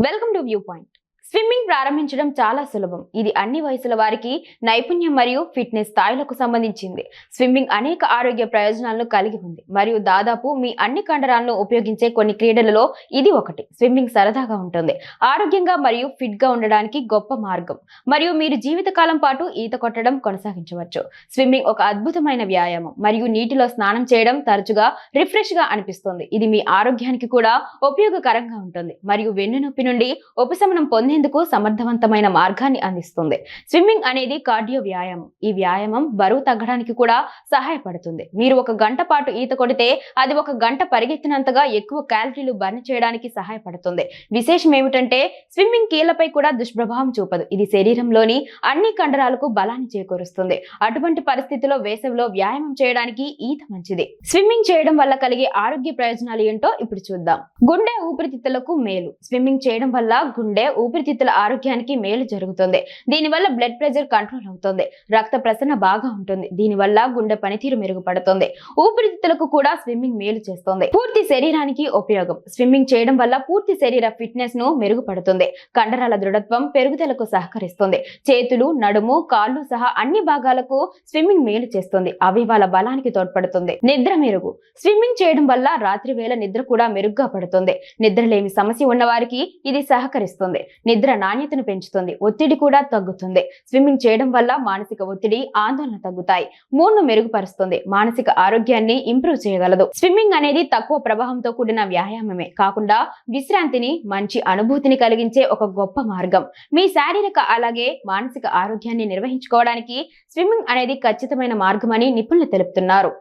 Welcome to view point. Swimming ప్రారంభించడం చాలా సులభం. ఇది అన్ని వయసుల వారికి నైపుణ్యం మరియు ఫిట్నెస్ స్థాయిలకు సంబంధించింది. స్విమ్మింగ్ అనేక ఆరోగ్య ప్రయోజనాలను కలిగి ఉంది మరియు దాదాపు మీ అన్ని కండరాలను ఉపయోగించే కొన్ని క్రీడలలో ఇది ఒకటి. స్విమ్మింగ్ సరదాగా ఉంటుంది, ఆరోగ్యంగా మరియు ఫిట్ గా ఉండడానికి గొప్ప మార్గం మరియు మీరు జీవితకాలం పాటు ఈత కొట్టడం కొనసాగించవచ్చు. స్విమ్మింగ్ ఒక అద్భుతమైన వ్యాయామం మరియు నీటిలో స్నానం చేయడం తరచుగా రిఫ్రెష్ గా అనిపిస్తుంది. ఇది మీ ఆరోగ్యానికి కూడా ఉపయోగకరంగా ఉంటుంది మరియు వెన్నునొప్పి నుండి ఉపశమనం పొందేందుకు సమర్థవంతమైన మార్గాన్ని అందిస్తుంది. స్విమ్మింగ్ అనేది కార్డియో వ్యాయామం. ఈ వ్యాయామం బరువు తగ్గడానికి కూడా సహాయపడుతుంది. మీరు 1 గంట పాటు ఈత కొడితే అది 1 గంట పరిగెత్తినంతగా ఎక్కువ క్యాలరీలు బర్న్ చేయడానికి సహాయపడుతుంది. విశేషం ఏమిటంటే స్విమ్మింగ్ కీళ్లపై కూడా దుష్ప్రభావం చూపదు. ఇది శరీరంలోని అన్ని కండరాలకు బలాన్ని చేకూరుస్తుంది. అటువంటి పరిస్థితిలో వేసవిలో వ్యాయామం చేయడానికి ఈత మంచిది. స్విమ్మింగ్ చేయడం వల్ల కలిగే ఆరోగ్య ప్రయోజనాలు ఏంటో ఇప్పుడు చూద్దాం. గుండె ఊపిరితిత్తులకు మేలు. స్విమ్మింగ్ చేయడం వల్ల గుండె ఊపిరితిత్తుల ఆరోగ్యానికి మేలు జరుగుతుంది. దీనివల్ల బ్లడ్ ప్రెషర్ కంట్రోల్ అవుతుంది, రక్త ప్రసరణ బాగా ఉంటుంది. దీనివల్ల గుండె పనితీరు మెరుగుపడుతుంది. ఊపిరితిత్తులకు కూడా స్విమ్మింగ్ మేలు చేస్తుంది. పూర్తి శరీరానికి ఉపయోగం. స్విమ్మింగ్ చేయడం వల్ల పూర్తి శరీర ఫిట్నెస్ ను మెరుగుపడుతుంది. కండరాల దృఢత్వం పెరుగుదలకు సహకరిస్తుంది. చేతులు, నడుము, కాళ్ళు సహా అన్ని భాగాలకు స్విమ్మింగ్ మేలు చేస్తుంది. అవయవాల బలానికి తోడ్పడుతుంది. నిద్ర మెరుగు. స్విమ్మింగ్ చేయడం వల్ల రాత్రి వేళ నిద్ర కూడా మెరుగ్గా పడుతుంది. నిద్రలేమి సమస్య ఉన్న వారికి ఇది సహకరిస్తుంది. నిద్ర నాణ్యతను పెంచుతుంది, ఒత్తిడి కూడా తగ్గుతుంది. స్విమ్మింగ్ చేయడం వల్ల మానసిక ఒత్తిడి, ఆందోళన తగ్గుతాయి. మూడ్ను మెరుగుపరుస్తుంది, మానసిక ఆరోగ్యాన్ని ఇంప్రూవ్ చేయగలదు. స్విమ్మింగ్ అనేది తక్కువ ప్రభావంతో కూడిన వ్యాయామమే కాకుండా విశ్రాంతిని, మంచి అనుభూతిని కలిగించే ఒక గొప్ప మార్గం. మీ శారీరక అలాగే మానసిక ఆరోగ్యాన్ని నిర్వహించుకోవడానికి స్విమ్మింగ్ అనేది ఖచ్చితమైన మార్గమని నిపుణులు తెలుపుతున్నారు.